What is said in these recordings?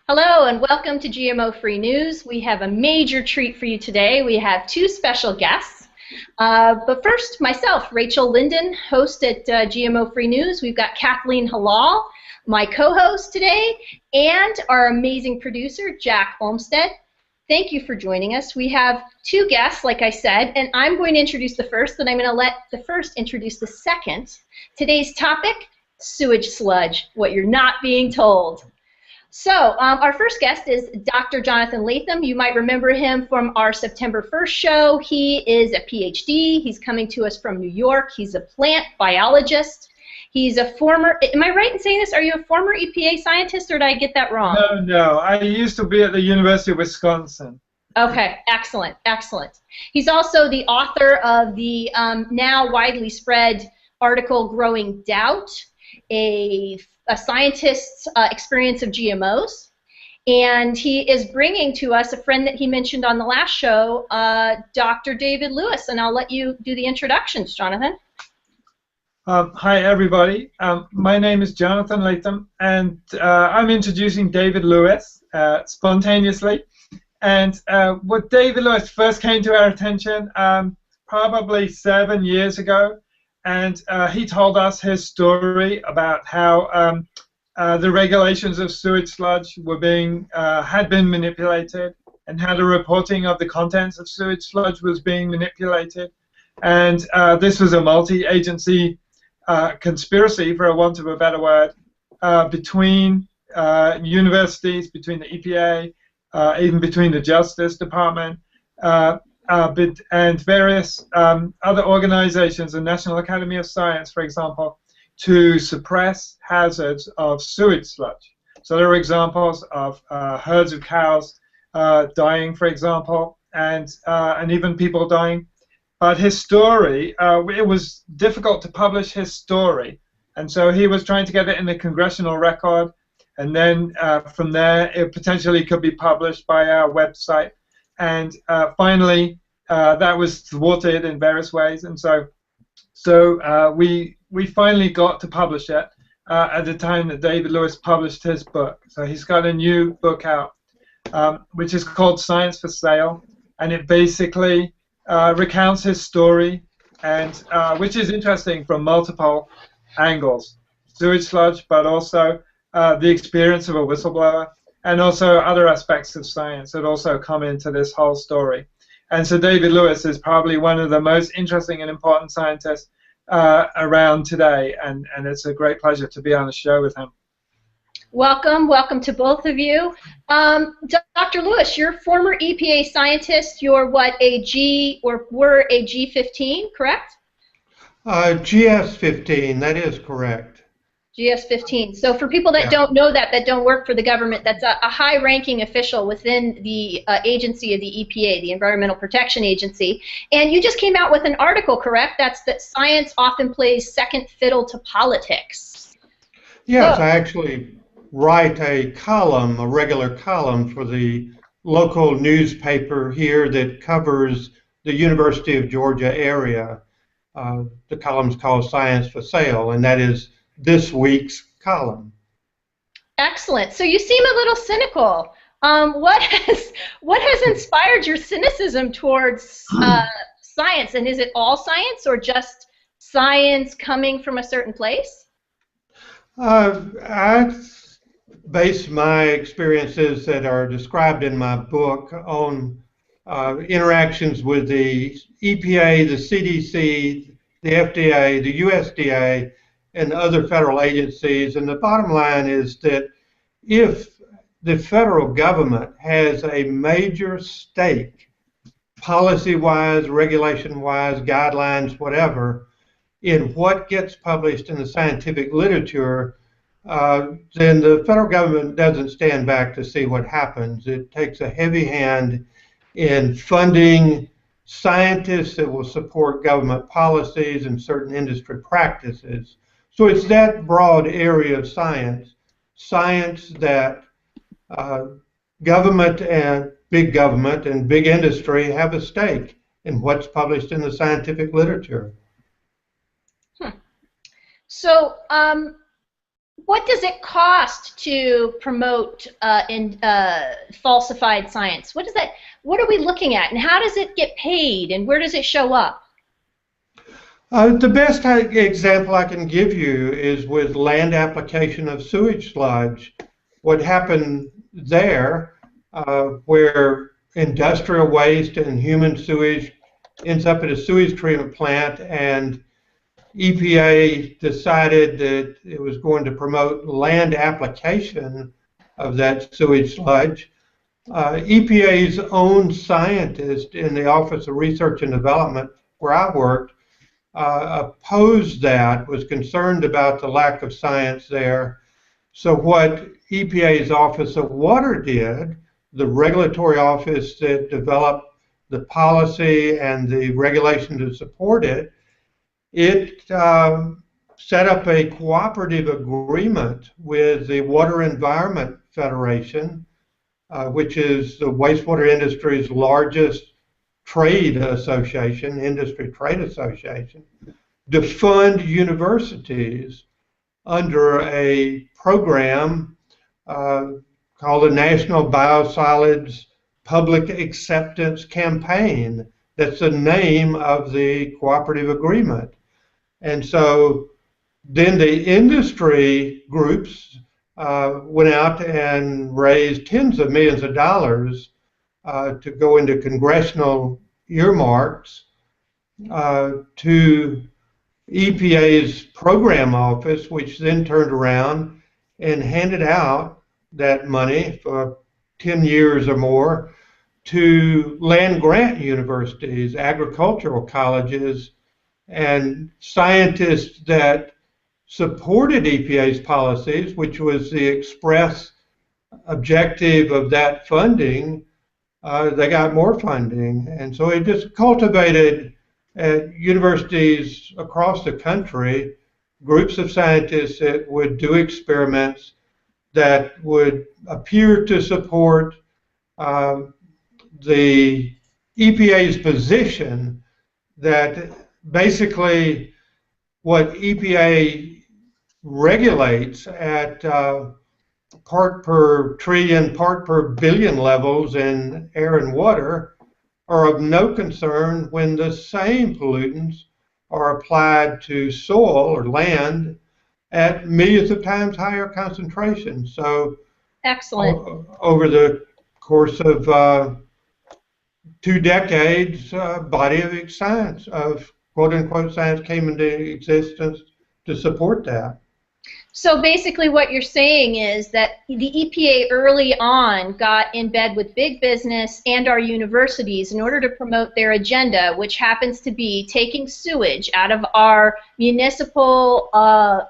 Hello and welcome to GMO-Free News. We have a major treat for you today. We have two special guests. But first, myself, Rachel Linden, host at GMO-Free News. We've got Kathleen Halal, my co-host today, and our amazing producer, Jack Olmstead. Thank you for joining us. We have two guests, like I said, and I'm going to introduce the first, and I'm going to let the first introduce the second. Today's topic, sewage sludge, what you're not being told. So our first guest is Dr. Jonathan Latham. You might remember him from our September 1st show. He is a PhD. He's coming to us from New York. He's a plant biologist. He's a former, am I right in saying this? Are you a former EPA scientist, or did I get that wrong? No. I used to be at the University of Wisconsin. Okay, excellent, excellent. He's also the author of the now widely spread article, Growing Doubt, a scientist's experience of GMOs, and he is bringing to us a friend that he mentioned on the last show, Dr. David Lewis, and I'll let you do the introductions, Jonathan. Hi, everybody. My name is Jonathan Latham, and I'm introducing David Lewis spontaneously. And what David Lewis first came to our attention probably 7 years ago. And he told us his story about how the regulations of sewage sludge were had been manipulated, and how the reporting of the contents of sewage sludge was being manipulated. And this was a multi-agency conspiracy, for want of a better word, between universities, between the EPA, even between the Justice Department, and various other organizations, the National Academy of Science, for example, to suppress hazards of sewage sludge. So there are examples of herds of cows dying, for example, and even people dying. But his story, it was difficult to publish his story, and so he was trying to get it in the congressional record, and then from there it potentially could be published by our website. And finally, that was thwarted in various ways, and so we finally got to publish it at the time that David Lewis published his book. So he's got a new book out, which is called Science for Sale, and it basically recounts his story, and which is interesting from multiple angles: sewage sludge, but also the experience of a whistleblower, and also other aspects of science that also come into this whole story. And so David Lewis is probably one of the most interesting and important scientists around today, and it's a great pleasure to be on the show with him. Welcome, welcome to both of you. Dr. Lewis, you're a former EPA scientist. You're what, were a G15, correct? GS15, that is correct. GS15. So for people that don't know that don't work for the government, that's a high-ranking official within the agency of the EPA, the Environmental Protection Agency. And you just came out with an article, correct? That's that science often plays second fiddle to politics. Yes, I actually write a column, a regular column, for the local newspaper here that covers the University of Georgia area. The column's called Science for Sale, and that is this week's column. Excellent. So you seem a little cynical. What has inspired your cynicism towards science? And is it all science, or just science coming from a certain place? I base my experiences that are described in my book on interactions with the EPA, the CDC, the FDA, the USDA, and other federal agencies. And the bottom line is that if the federal government has a major stake, policy-wise, regulation-wise, guidelines, whatever, in what gets published in the scientific literature, then the federal government doesn't stand back to see what happens. It takes a heavy hand in funding scientists that will support government policies and certain industry practices. So it's that broad area of science that government and big industry have a stake in what's published in the scientific literature. So what does it cost to promote falsified science? What are we looking at, and how does it get paid, and where does it show up? The best example I can give you is with land application of sewage sludge. What happened there, where industrial waste and human sewage ends up at a sewage treatment plant, and EPA decided that it was going to promote land application of that sewage sludge. EPA's own scientist in the Office of Research and Development, where I worked, opposed that, was concerned about the lack of science there. So what EPA's Office of Water did, the regulatory office that developed the policy and the regulation to support it, it set up a cooperative agreement with the Water Environment Federation, which is the wastewater industry's largest trade association, industry trade association, to fund universities under a program called the National Biosolids Public Acceptance Campaign. That's the name of the cooperative agreement. And so then the industry groups went out and raised tens of millions of dollars to go into congressional earmarks to EPA's program office, which then turned around and handed out that money for 10 years or more to land grant universities, agricultural colleges, and scientists that supported EPA's policies, which was the express objective of that funding. They got more funding. And so it just cultivated at universities across the country groups of scientists that would do experiments that would appear to support the EPA's position that basically what EPA regulates at part per trillion, part per billion levels in air and water are of no concern when the same pollutants are applied to soil or land at millions of times higher concentrations. So excellent. Over the course of 2 decades, a body of science, of quote-unquote science, came into existence to support that. So basically what you're saying is that the EPA early on got in bed with big business and our universities in order to promote their agenda, which happens to be taking sewage out of our municipal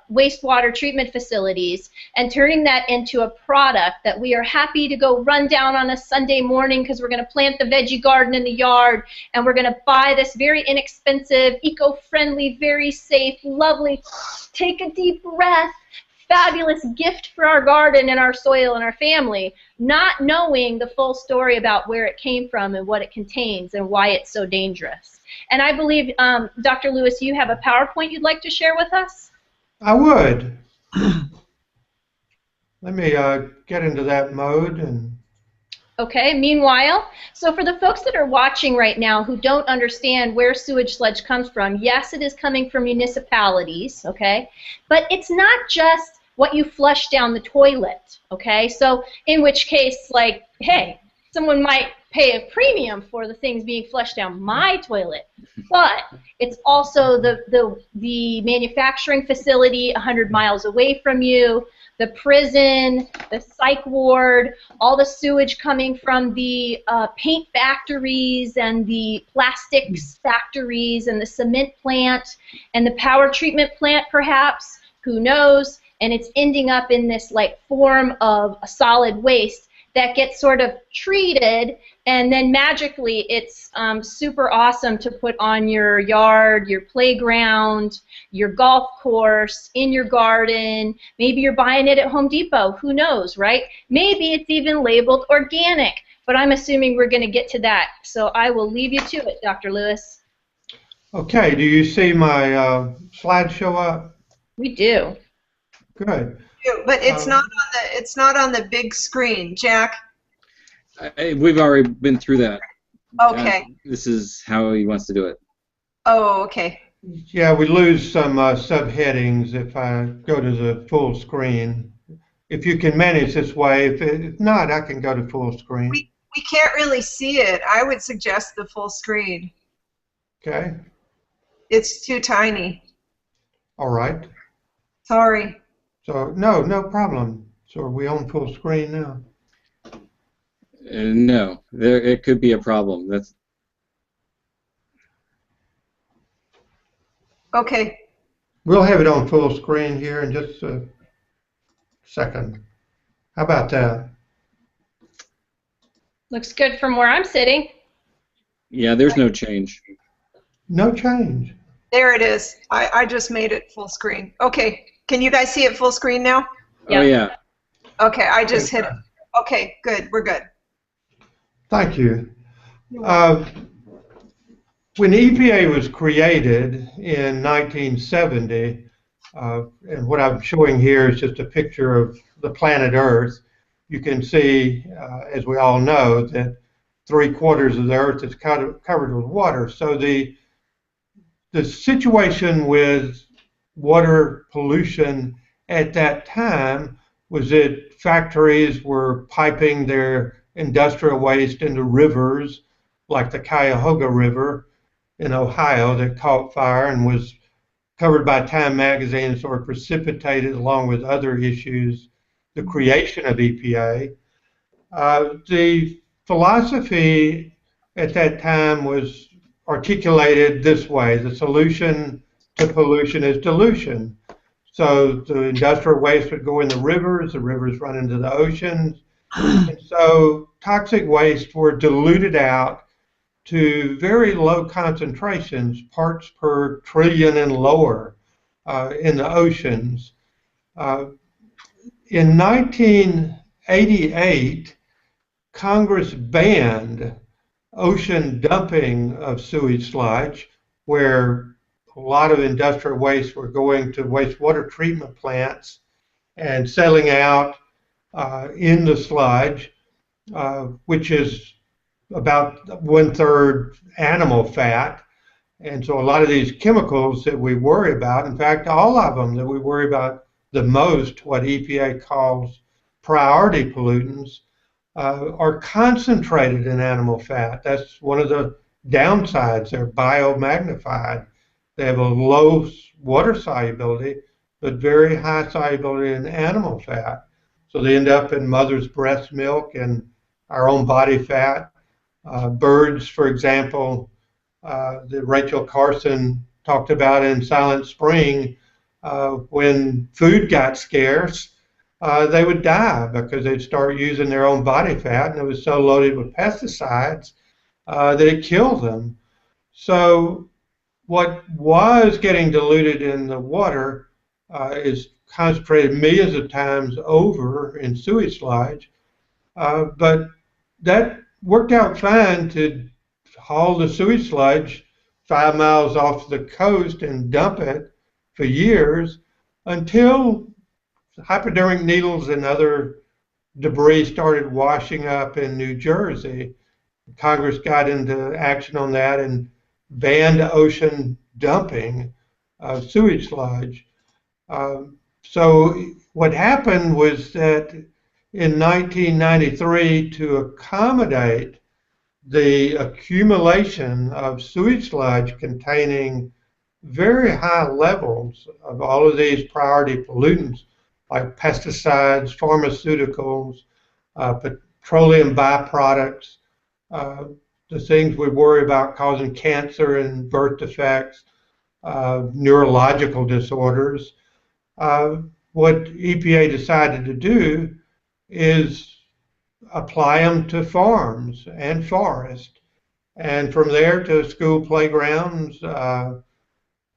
wastewater treatment facilities and turning that into a product that we are happy to go run down on a Sunday morning because we're going to plant the veggie garden in the yard, and we're going to buy this very inexpensive, eco-friendly, very safe, lovely, take a deep breath, fabulous gift for our garden and our soil and our family, not knowing the full story about where it came from and what it contains and why it's so dangerous. And I believe, Dr. Lewis, you have a PowerPoint you'd like to share with us? I would. Let me get into that mode. And okay, meanwhile, so for the folks that are watching right now who don't understand where sewage sludge comes from, yes, it is coming from municipalities, okay, but it's not just what you flush down the toilet, okay, so in which case, like, hey, someone might pay a premium for the things being flushed down my toilet, but it's also the manufacturing facility 100 miles away from you, the prison, the psych ward, all the sewage coming from the paint factories and the plastics factories and the cement plant and the power treatment plant perhaps, who knows, and it's ending up in this like form of a solid waste that gets sort of treated, and then magically it's super awesome to put on your yard, your playground, your golf course, in your garden. Maybe you're buying it at Home Depot. Who knows, right? Maybe it's even labeled organic, but I'm assuming we're going to get to that. So I will leave you to it, Dr. Lewis. Okay, do you see my slide show up? We do. Good. do, but it's not on the big screen, Jack. We've already been through that. Okay. This is how he wants to do it. Oh, okay. Yeah, we lose some subheadings if I go to the full screen. If you can manage this way, if not, I can go to full screen. We can't really see it. I would suggest the full screen. Okay. It's too tiny. All right. Sorry. So no problem. So are we on full screen now? No, it could be a problem. That's Okay. We'll have it on full screen here in just a second. How about that? Looks good from where I'm sitting. yeah. There's no change. No change. There it is. I just made it full screen. Okay. Can you guys see it full screen now? Yeah. Oh yeah. Okay. I just hit it. Okay. Good. We're good. Thank you. When EPA was created in 1970, and what I'm showing here is just a picture of the planet Earth, you can see, as we all know, that 3/4 of the Earth is covered with water. So the situation with water pollution at that time was that factories were piping their industrial waste into rivers like the Cuyahoga River in Ohio that caught fire and was covered by Time magazine and sort of precipitated, along with other issues, the creation of EPA. The philosophy at that time was articulated this way: the solution to pollution is dilution. So the industrial waste would go in the rivers run into the oceans, and so toxic waste were diluted out to very low concentrations, parts per trillion and lower, in the oceans. In 1988, Congress banned ocean dumping of sewage sludge, where a lot of industrial waste were going to wastewater treatment plants and settling out in the sludge, which is about 1/3 animal fat. And so a lot of these chemicals that we worry about, in fact, all of them that we worry about the most, what EPA calls priority pollutants, are concentrated in animal fat. That's one of the downsides. They're biomagnified. They have a low water solubility, but very high solubility in animal fat. So they end up in mother's breast milk and our own body fat. Birds, for example, that Rachel Carson talked about in Silent Spring, when food got scarce, they would die because they'd start using their own body fat, and it was so loaded with pesticides that it killed them. So what was getting diluted in the water is concentrated millions of times over in sewage sludge, but that worked out fine to haul the sewage sludge 5 miles off the coast and dump it for years until hypodermic needles and other debris started washing up in New Jersey. Congress got into action on that and banned ocean dumping of sewage sludge. So what happened was that in 1993, to accommodate the accumulation of sewage sludge containing very high levels of all of these priority pollutants like pesticides, pharmaceuticals, petroleum byproducts, the things we worry about causing cancer and birth defects, neurological disorders. What EPA decided to do is apply them to farms and forests, and from there to school playgrounds,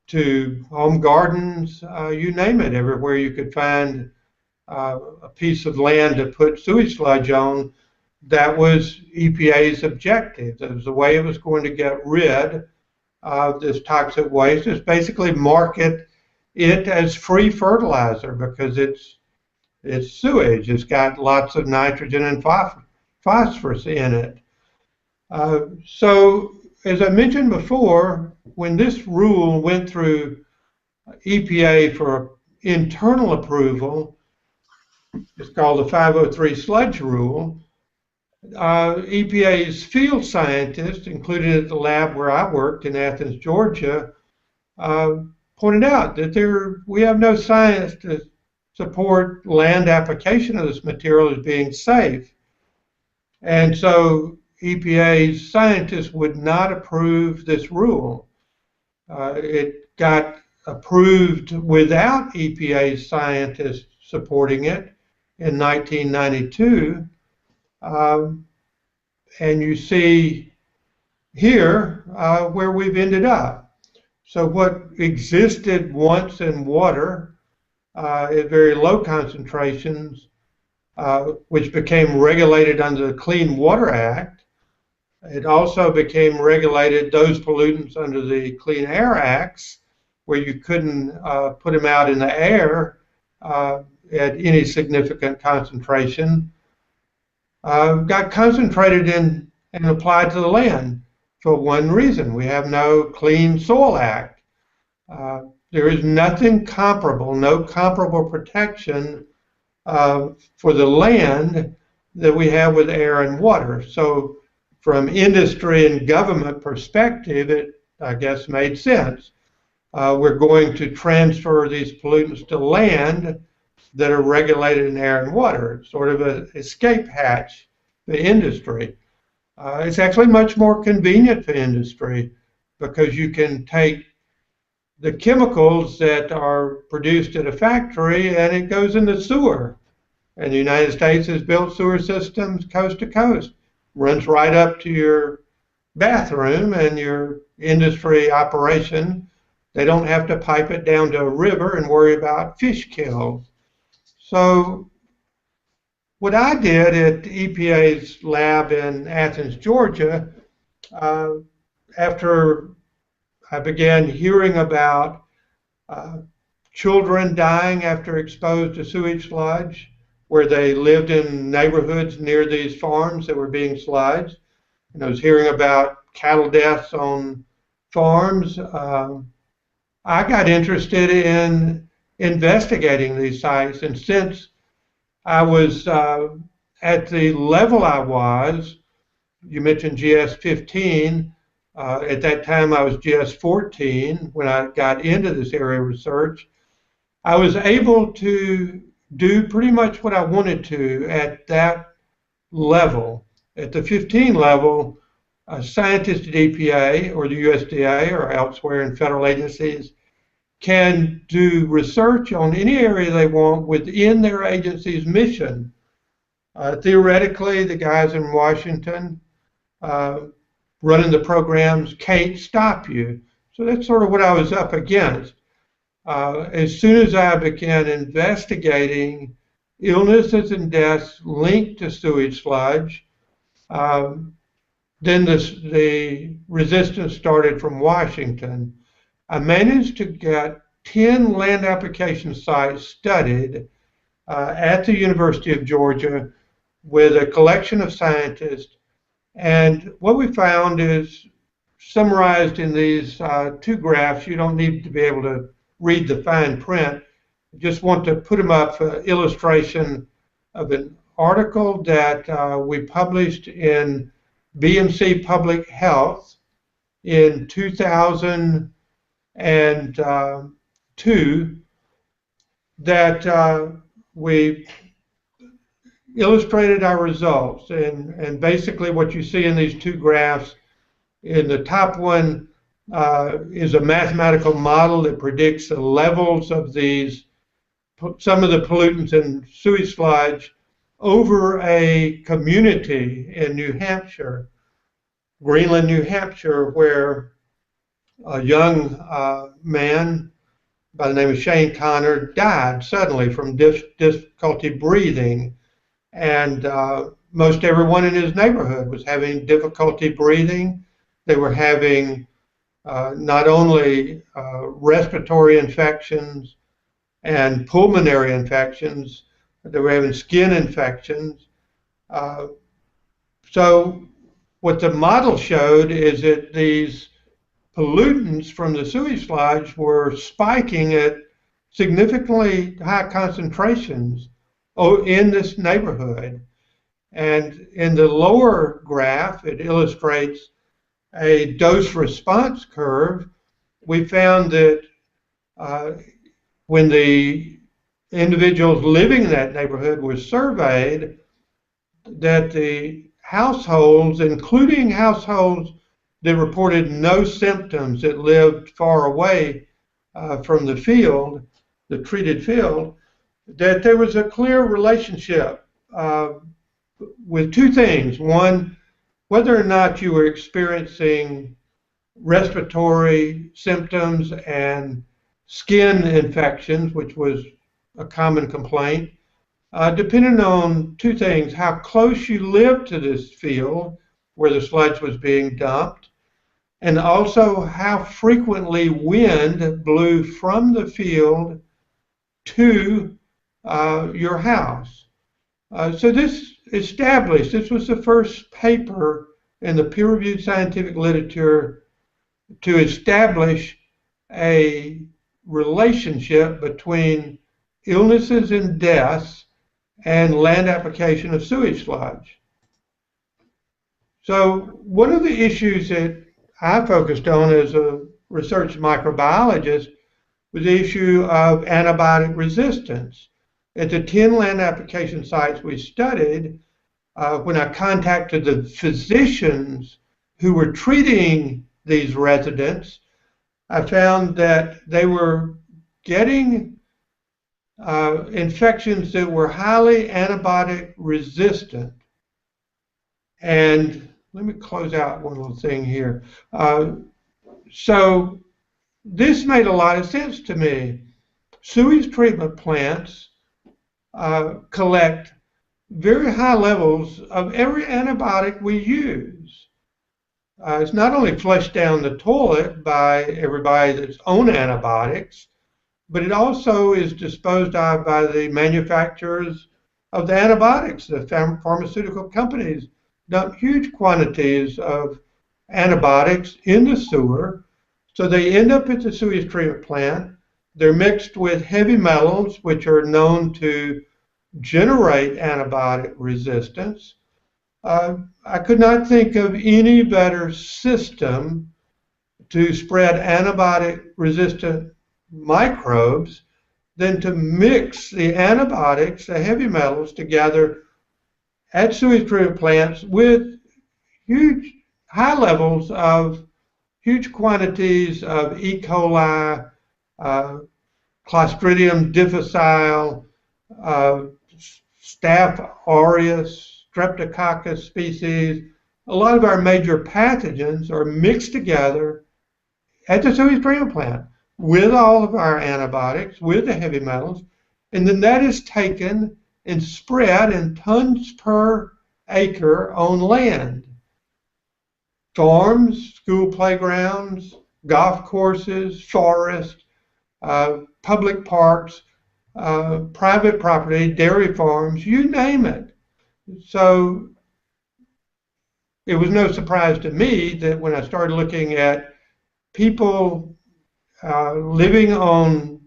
to home gardens, you name it, everywhere you could find a piece of land to put sewage sludge on. That was EPA's objective. That was the way it was going to get rid of this toxic waste, is basically market it as free fertilizer, because it's It's sewage. It's got lots of nitrogen and phosphorus in it. So, as I mentioned before, when this rule went through EPA for internal approval, it's called the 503 sludge rule. EPA's field scientists, included at the lab where I worked in Athens, Georgia, pointed out that we have no science to support land application of this material as being safe. And so EPA's scientists would not approve this rule. It got approved without EPA's scientists supporting it in 1992. And you see here where we've ended up. So what existed once in water at very low concentrations, which became regulated under the Clean Water Act. It also became regulated, those pollutants, under the Clean Air Acts, where you couldn't put them out in the air at any significant concentration, got concentrated in and applied to the land for one reason. We have no Clean Soil Act. There is nothing comparable, no comparable protection for the land that we have with air and water. So from industry and government perspective, it, I guess, made sense. We're going to transfer these pollutants to land that are regulated in air and water, sort of an escape hatch for industry. It's actually much more convenient for industry because you can take the chemicals that are produced at a factory and it goes in the sewer. And the United States has built sewer systems coast to coast, runs right up to your bathroom and your industry operation. They don't have to pipe it down to a river and worry about fish kills. So what I did at EPA's lab in Athens, Georgia, after I began hearing about children dying after exposed to sewage sludge, where they lived in neighborhoods near these farms that were being sludged, and I was hearing about cattle deaths on farms. I got interested in investigating these sites, and since I was at the level I was, you mentioned GS 15, at that time I was GS 14 when I got into this area of research. I was able to do pretty much what I wanted to at that level. At the 15 level, scientists at EPA or the USDA or elsewhere in federal agencies can do research on any area they want within their agency's mission. Theoretically, the guys in Washington running the programs can't stop you. So that's sort of what I was up against. As soon as I began investigating illnesses and deaths linked to sewage sludge, then the resistance started from Washington. I managed to get 10 land application sites studied at the University of Georgia with a collection of scientists. And what we found is summarized in these two graphs. You don't need to be able to read the fine print. I just want to put them up for illustration of an article that we published in BMC Public Health in 2002 that we illustrated our results. And basically what you see in these two graphs, in the top one is a mathematical model that predicts the levels of these, some of the pollutants in sewage sludge over a community in New Hampshire, Greenland, New Hampshire, where a young man by the name of Shane Connor died suddenly from difficulty breathing. And most everyone in his neighborhood was having difficulty breathing. They were having not only respiratory infections and pulmonary infections, They were having skin infections. So what the model showed is that these pollutants from the sewage sludge were spiking at significantly high concentrations in this neighborhood. And in the lower graph, it illustrates a dose response curve. We found that when the individuals living in that neighborhood were surveyed, that the households, including households that reported no symptoms that lived far away from the field, the treated field, that there was a clear relationship with two things. One, whether or not you were experiencing respiratory symptoms and skin infections, which was a common complaint, depending on two things: how close you lived to this field where the sludge was being dumped, and also how frequently wind blew from the field to your house. So this was the first paper in the peer-reviewed scientific literature to establish a relationship between illnesses and deaths and land application of sewage sludge. So one of the issues that I focused on as a research microbiologist was the issue of antibiotic resistance. At the 10 land application sites we studied, when I contacted the physicians who were treating these residents, I found that they were getting infections that were highly antibiotic resistant. And let me close out one little thing here. So this made a lot of sense to me. Sewage treatment plants collect very high levels of every antibiotic we use. It's not only flushed down the toilet by everybody that's own antibiotics, but it also is disposed of by the manufacturers of the antibiotics. The pharmaceutical companies dump huge quantities of antibiotics in the sewer, so they end up at the sewage treatment plant. They're mixed with heavy metals, which are known to generate antibiotic resistance. I could not think of any better system to spread antibiotic-resistant microbes than to mix the antibiotics, the heavy metals, together at sewage treatment plants with huge, high levels of huge quantities of E. coli, Clostridium difficile, Staph aureus, Streptococcus species. A lot of our major pathogens are mixed together at the sewage treatment plant with all of our antibiotics, with the heavy metals, and then that is taken and spread in tons per acre on land. Farms, school playgrounds, golf courses, forests, public parks, private property, dairy farms, you name it. So it was no surprise to me that when I started looking at people living on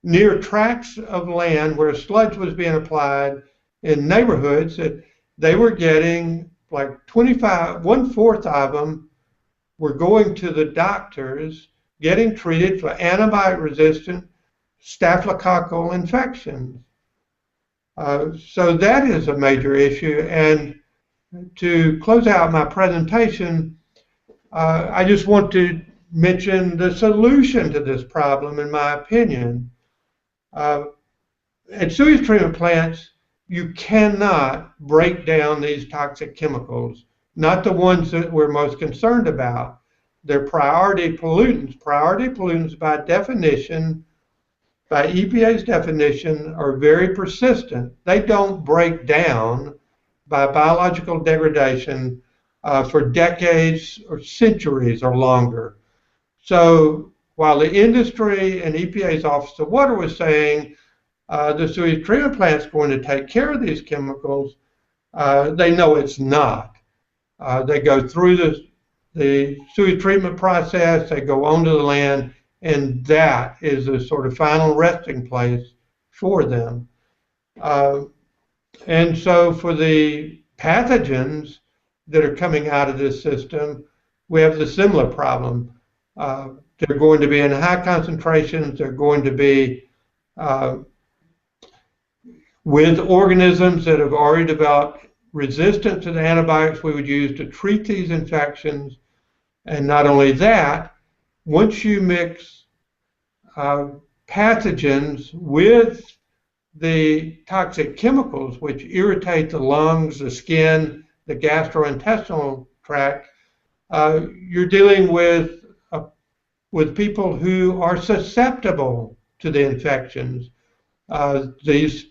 near tracts of land where sludge was being applied in neighborhoods, that they were getting like 1/4 of them were going to the doctors, getting treated for antibiotic-resistant staphylococcal infections. So that is a major issue. And to close out my presentation, I just want to mention the solution to this problem, in my opinion. At sewage treatment plants, you cannot break down these toxic chemicals, not the ones that we're most concerned about. They're priority pollutants. Priority pollutants, by definition, by EPA's definition, are very persistent. They don't break down by biological degradation for decades or centuries or longer. So while the industry and EPA's Office of Water was saying the sewage treatment plant's going to take care of these chemicals. They know it's not. They go through the sewage treatment process, they go onto the land, and that is a sort of final resting place for them. And so for the pathogens that are coming out of this system, we have the similar problem. They're going to be in high concentrations, they're going to be with organisms that have already developed resistance to the antibiotics we would use to treat these infections. And not only that, once you mix pathogens with the toxic chemicals, which irritate the lungs, the skin, the gastrointestinal tract, you're dealing with people who are susceptible to the infections. These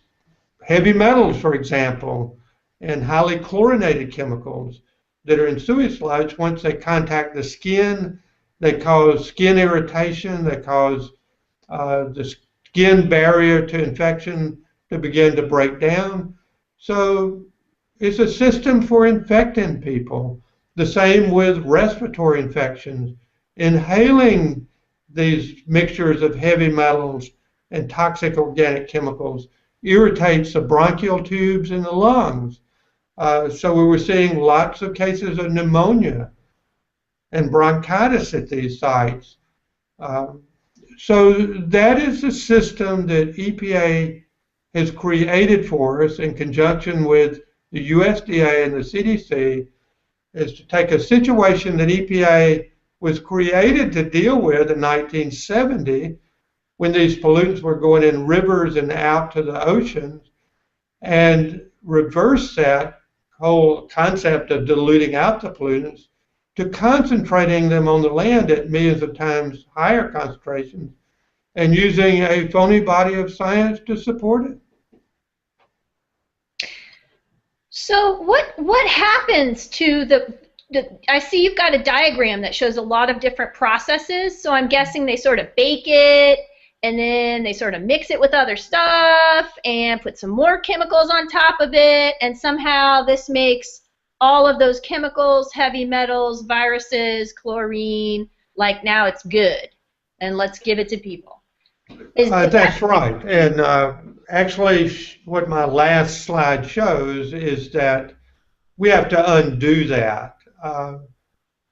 heavy metals, for example, and highly chlorinated chemicals that are in sewage sludge, once they contact the skin, they cause skin irritation, they cause the skin barrier to infection to begin to break down. So it's a system for infecting people. The same with respiratory infections. Inhaling these mixtures of heavy metals and toxic organic chemicals irritates the bronchial tubes in the lungs. So we were seeing lots of cases of pneumonia and bronchitis at these sites. So that is the system that EPA has created for us in conjunction with the USDA and the CDC, is to take a situation that EPA was created to deal with in 1970 when these pollutants were going in rivers and out to the oceans, and reverse that whole concept of diluting out the pollutants to concentrating them on the land at millions of times higher concentrations and using a phony body of science to support it. So what happens to the I see you've got a diagram that shows a lot of different processes, so I'm guessing they sort of bake it and then they sort of mix it with other stuff and put some more chemicals on top of it, and somehow this makes all of those chemicals, heavy metals, viruses, chlorine, like now it's good and let's give it to people. That's right. And actually what my last slide shows is that we have to undo that.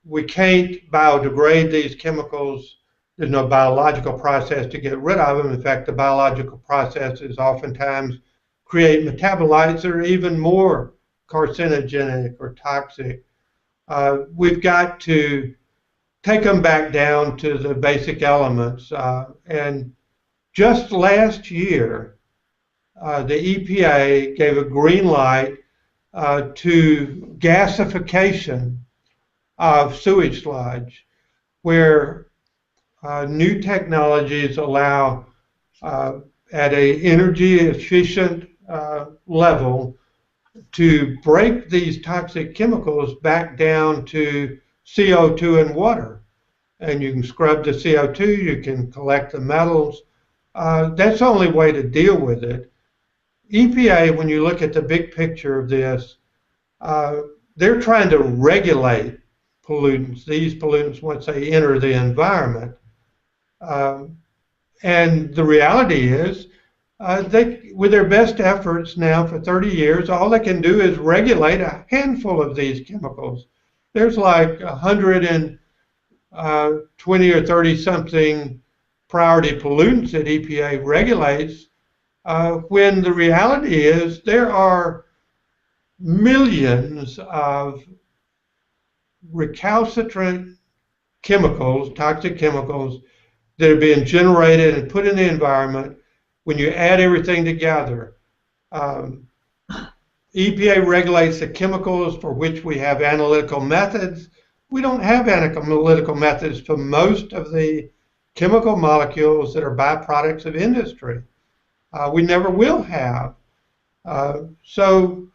We can't biodegrade these chemicals. There's no biological process to get rid of them. In fact, the biological processes oftentimes create metabolites that are even more carcinogenic or toxic. We've got to take them back down to the basic elements. And just last year, the EPA gave a green light to gasification of sewage sludge, where new technologies allow at an energy efficient level to break these toxic chemicals back down to CO2 and water. And you can scrub the CO2, you can collect the metals. That's the only way to deal with it. EPA, when you look at the big picture of this, they're trying to regulate pollutants, these pollutants, once they enter the environment. And the reality is, with their best efforts now for 30 years, all they can do is regulate a handful of these chemicals. There's like 120 or 30 something priority pollutants that EPA regulates, when the reality is there are millions of recalcitrant chemicals, toxic chemicals, that are being generated and put in the environment. When you add everything together, EPA regulates the chemicals for which we have analytical methods. We don't have analytical methods for most of the chemical molecules that are byproducts of industry. We never will have. So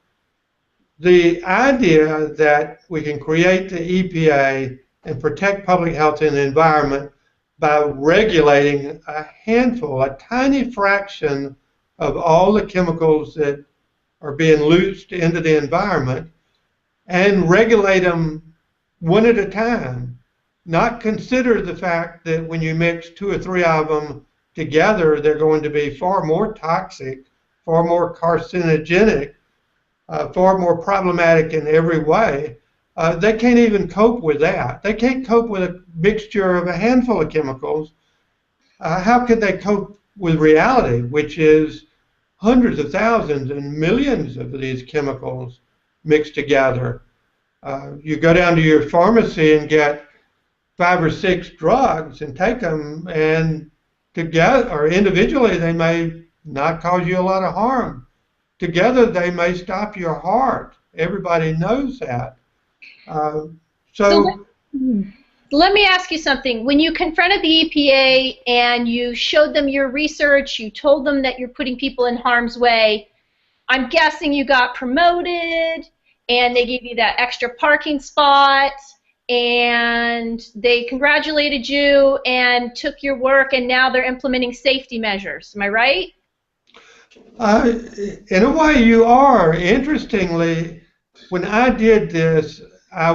the idea that we can create the EPA and protect public health and the environment by regulating a handful, a tiny fraction of all the chemicals that are being loosed into the environment and regulate them one at a time. Not consider the fact that when you mix 2 or 3 of them together, they're going to be far more toxic, far more carcinogenic, far more problematic in every way. They can't even cope with that. They can't cope with a mixture of a handful of chemicals. How could they cope with reality, which is hundreds of thousands and millions of these chemicals mixed together? You go down to your pharmacy and get 5 or 6 drugs and take them, and together or individually they may not cause you a lot of harm. Together they may stop your heart. Everybody knows that. Let me ask you something. When you confronted the EPA and you showed them your research, you told them that you're putting people in harm's way, I'm guessing you got promoted and they gave you that extra parking spot and they congratulated you and took your work, and now they're implementing safety measures. Am I right? In a way you are. Interestingly, when I did this, I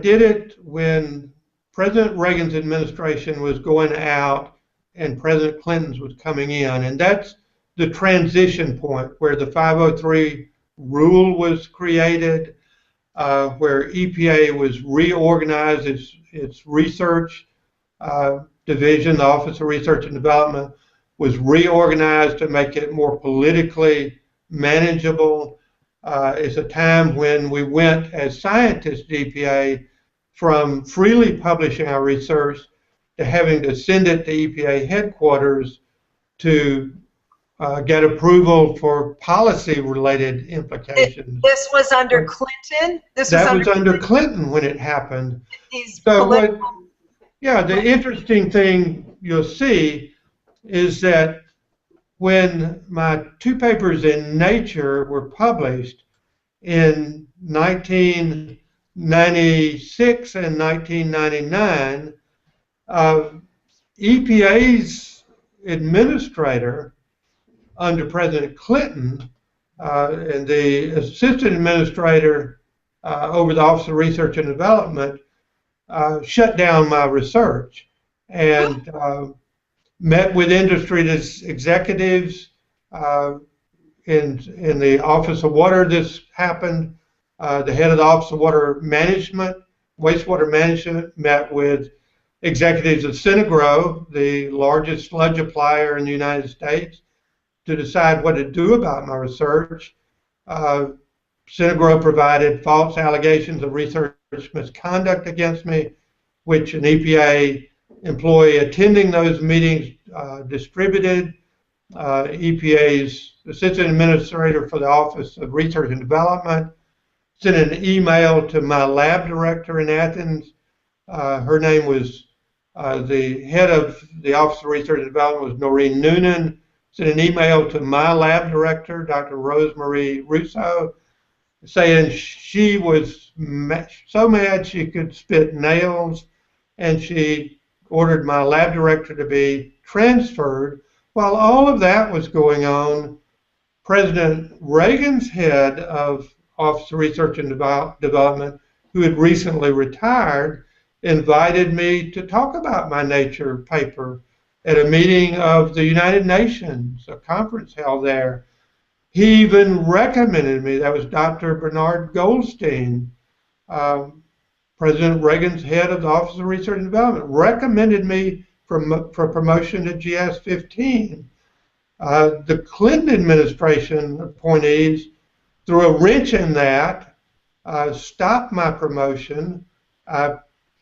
did it when President Reagan's administration was going out and President Clinton's was coming in, and that's the transition point where the 503 rule was created, where EPA was reorganized its research division. The Office of Research and Development was reorganized to make it more politically manageable. It's a time when we went as scientists at EPA from freely publishing our research to having to send it to EPA headquarters to get approval for policy-related implications. This was under Clinton? That was under Clinton when it happened. Yeah, the interesting thing you'll see is that when my 2 papers in Nature were published in 1996 and 1999, EPA's administrator under President Clinton and the assistant administrator over the Office of Research and Development shut down my research and met with industry executives in the Office of Water. This happened. The head of the Office of Water Management, Wastewater Management, met with executives of Synagro, the largest sludge applier in the United States, to decide what to do about my research. Synagro provided false allegations of research misconduct against me, which an EPA employee attending those meetings distributed. EPA's assistant administrator for the Office of Research and Development sent an email to my lab director in Athens. Her name was, the head of the Office of Research and Development was Noreen Noonan, sent an email to my lab director, Dr. Rosemarie Russo, saying she was so mad she could spit nails, and she ordered my lab director to be transferred. While all of that was going on, President Reagan's head of Office of Research and Development, who had recently retired, invited me to talk about my Nature paper at a meeting of the United Nations, a conference held there. He even recommended me, that was Dr. Bernard Goldstein, President Reagan's head of the Office of Research and Development, recommended me for promotion to GS-15. The Clinton administration appointees threw a wrench in that, stopped my promotion. I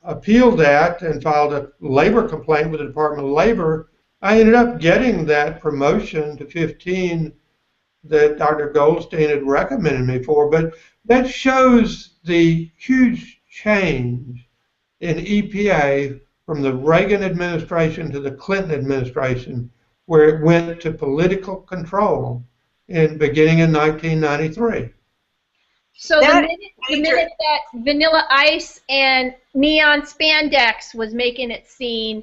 appealed that and filed a labor complaint with the Department of Labor. I ended up getting that promotion to 15 that Dr. Goldstein had recommended me for, but that shows the huge change in EPA from the Reagan administration to the Clinton administration, where it went to political control beginning in 1993. So the minute that Vanilla Ice and neon spandex was making its way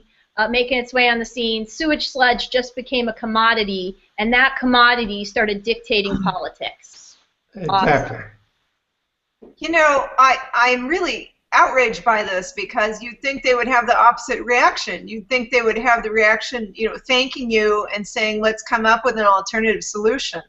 on the scene, sewage sludge just became a commodity, and that commodity started dictating politics. Exactly. Awesome. You know, I'm really outraged by this, because you'd think they would have the opposite reaction. You'd think they would have the reaction, you know, thanking you and saying, let's come up with an alternative solution.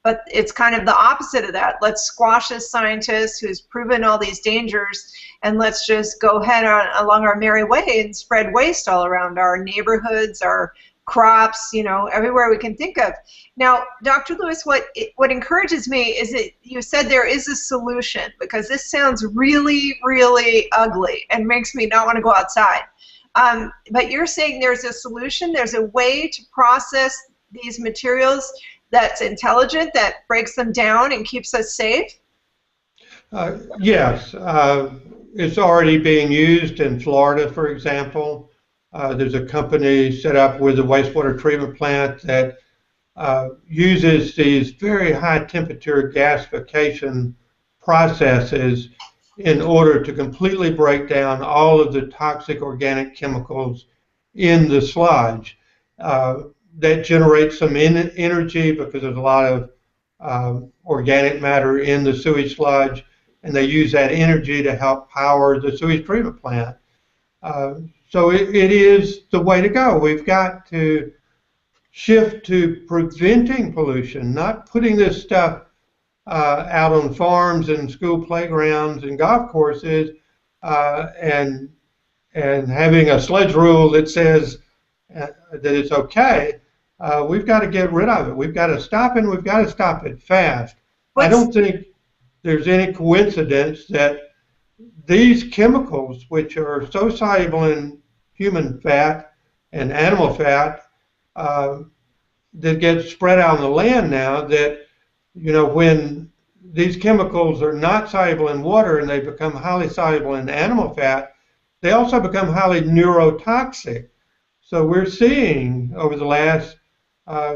But it's kind of the opposite of that. Let's squash this scientist who's proven all these dangers, and let's just go ahead along our merry way and spread waste all around our neighborhoods, our crops, you know, everywhere we can think of. Now, Dr. Lewis, what encourages me is that you said there is a solution, because this sounds really, really ugly and makes me not want to go outside. But you're saying there's a solution, there's a way to process these materials that's intelligent, that breaks them down and keeps us safe? Yes. It's already being used in Florida, for example. There's a company set up with a wastewater treatment plant that uses these very high temperature gasification processes in order to completely break down all of the toxic organic chemicals in the sludge. That generates some energy, because there's a lot of organic matter in the sewage sludge, and they use that energy to help power the sewage treatment plant. So it is the way to go. We've got to shift to preventing pollution, not putting this stuff out on farms and school playgrounds and golf courses, and having a sludge rule that says that it's okay. We've got to get rid of it. We've got to stop it, and we've got to stop it fast. I don't think there's any coincidence that these chemicals, which are so soluble in human fat and animal fat, that get spread out on the land now, that, you know, when these chemicals are not soluble in water and they become highly soluble in animal fat, they also become highly neurotoxic. So we're seeing over the last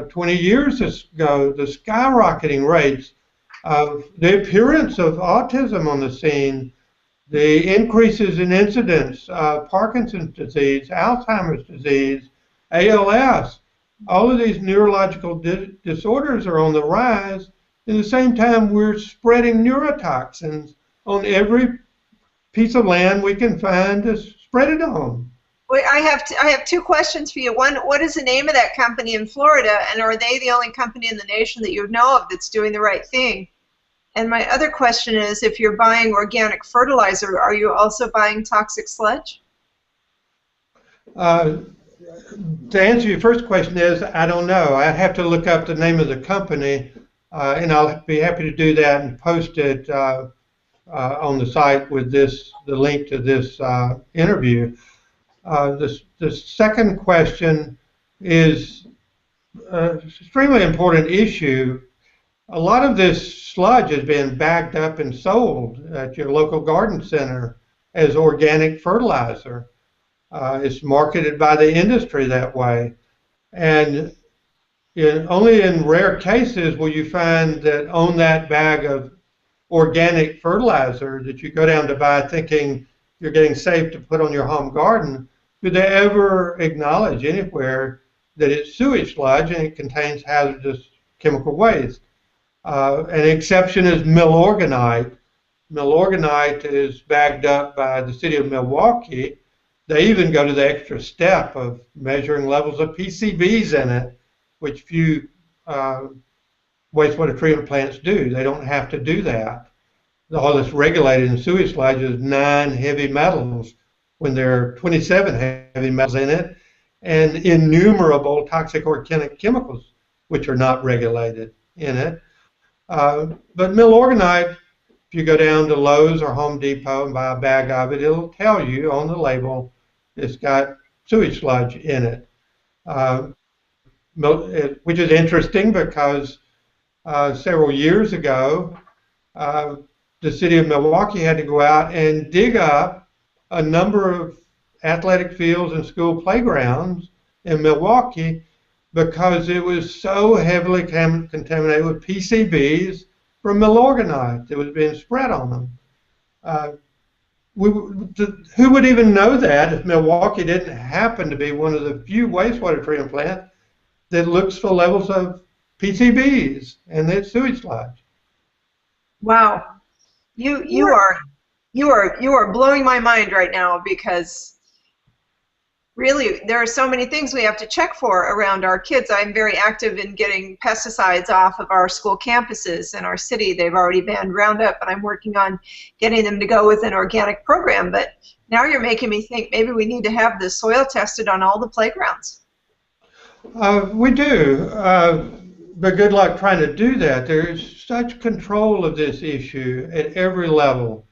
20 years ago, the skyrocketing rates of the appearance of autism on the scene, the increases in incidence of Parkinson's disease, Alzheimer's disease, ALS. All of these neurological disorders are on the rise. At the same time, we're spreading neurotoxins on every piece of land we can find to spread it on. Wait, I have two questions for you. One, what is the name of that company in Florida, and are they the only company in the nation that you know of that's doing the right thing? And my other question is, if you're buying organic fertilizer, are you also buying toxic sludge? To answer your first question is, I don't know. I'd have to look up the name of the company, and I'll be happy to do that and post it on the site with the link to this interview. The second question is an extremely important issue. A lot of this sludge has been bagged up and sold at your local garden center as organic fertilizer. It's marketed by the industry that way. And only in rare cases will you find that on that bag of organic fertilizer that you go down to buy thinking you're getting safe to put on your home garden, do they ever acknowledge anywhere that it's sewage sludge and it contains hazardous chemical waste. An exception is milorganite. Milorganite is bagged up by the city of Milwaukee. They even go to the extra step of measuring levels of PCBs in it, which few wastewater treatment plants do. They don't have to do that. All that's regulated in sewage sludge is 9 heavy metals when there are 27 heavy metals in it, and innumerable toxic organic chemicals which are not regulated in it. But milorganite, if you go down to Lowe's or Home Depot and buy a bag of it, it'll tell you on the label it's got sewage sludge in it. Which is interesting because several years ago, the city of Milwaukee had to go out and dig up a number of athletic fields and school playgrounds in Milwaukee because it was so heavily contaminated with PCBs from milorganite that was being spread on them. Who would even know that if Milwaukee didn't happen to be one of the few wastewater treatment plants that looks for levels of PCBs and that sewage sludge. Wow, you are blowing my mind right now, because really there are so many things we have to check for around our kids. I'm very active in getting pesticides off of our school campuses in our city. They've already banned Roundup, and I'm working on getting them to go with an organic program. But now you're making me think maybe we need to have the soil tested on all the playgrounds. We do, but good luck trying to do that. There is such control of this issue at every level.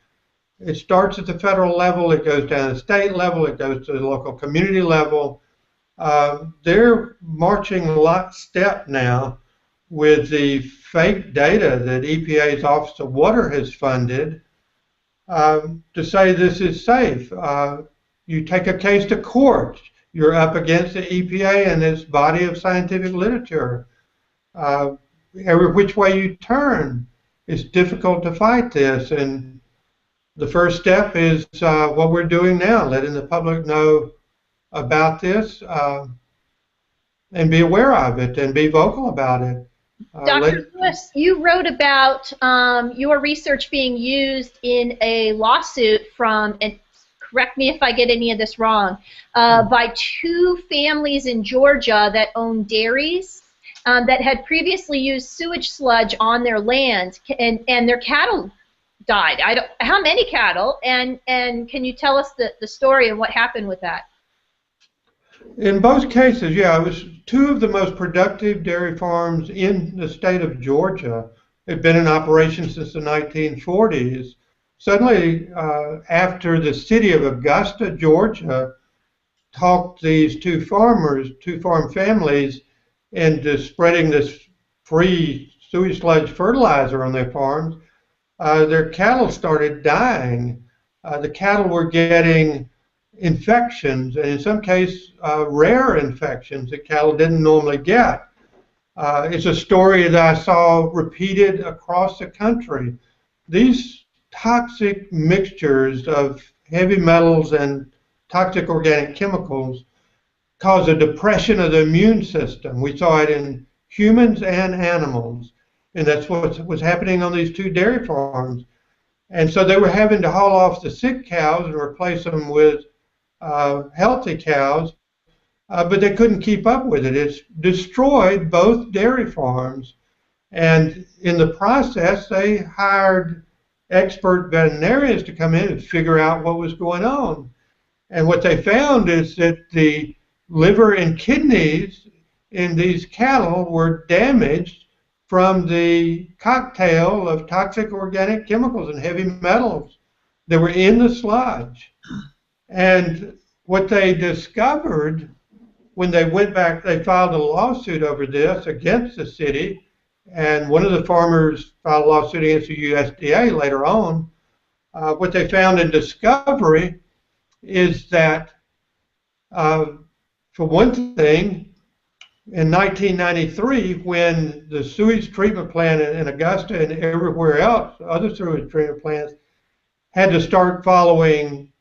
It starts at the federal level, it goes down to the state level, it goes to the local community level. They're marching lockstep now with the fake data that EPA's Office of Water has funded to say this is safe. You take a case to court, you're up against the EPA and its body of scientific literature. Every which way you turn, it's difficult to fight this. And the first step is what we're doing now, letting the public know about this and be aware of it and be vocal about it. Dr. Lewis, you wrote about your research being used in a lawsuit from, and correct me if I get any of this wrong, by two families in Georgia that own dairies that had previously used sewage sludge on their land, and their cattle died. How many cattle? And can you tell us the story and what happened with that? In both cases, yeah, it was two of the most productive dairy farms in the state of Georgia. They'd been in operation since the 1940s. Suddenly, after the city of Augusta, Georgia, talked these two farm families, into spreading this free sewage sludge fertilizer on their farms, their cattle started dying. The cattle were getting infections, and in some cases, rare infections that cattle didn't normally get. It's a story that I saw repeated across the country. These toxic mixtures of heavy metals and toxic organic chemicals cause a depression of the immune system. We saw it in humans and animals, and that's what was happening on these two dairy farms. And so they were having to haul off the sick cows and replace them with healthy cows, but they couldn't keep up with it. It's destroyed both dairy farms, and in the process, they hired expert veterinarians to come in and figure out what was going on. And what they found is that the liver and kidneys in these cattle were damaged from the cocktail of toxic organic chemicals and heavy metals that were in the sludge. And what they discovered when they went back, they filed a lawsuit over this against the city, and one of the farmers filed a lawsuit against the USDA later on. What they found in discovery is that, for one thing, in 1993, when the sewage treatment plant in Augusta and everywhere else, other sewage treatment plants, had to start following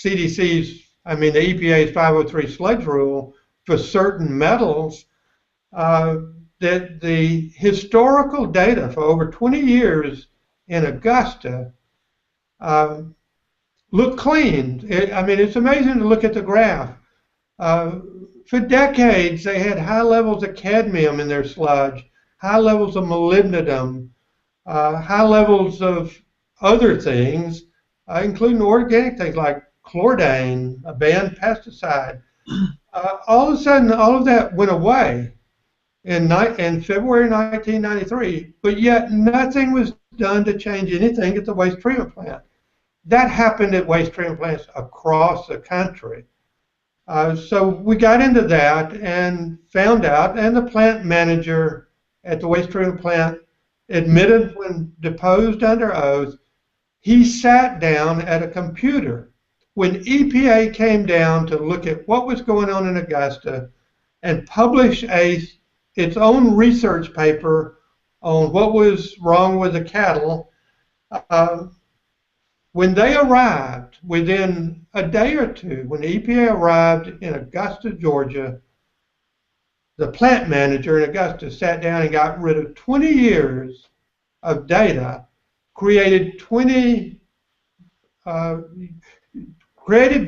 the EPA's 503 sludge rule for certain metals, that the historical data for over 20 years in Augusta look clean. It's amazing to look at the graph. For decades, they had high levels of cadmium in their sludge, high levels of molybdenum, high levels of other things, including organic things like chlordane, a banned pesticide. All of a sudden, all of that went away in February 1993, but yet nothing was done to change anything at the waste treatment plant. That happened at waste treatment plants across the country. So we got into that and found out, and the plant manager at the waste treatment plant admitted when deposed under oath, he sat down at a computer when EPA came down to look at what was going on in Augusta and publish its own research paper on what was wrong with the cattle. When they arrived, within a day or two, when the EPA arrived in Augusta, Georgia, the plant manager in Augusta sat down and got rid of 20 years of data, created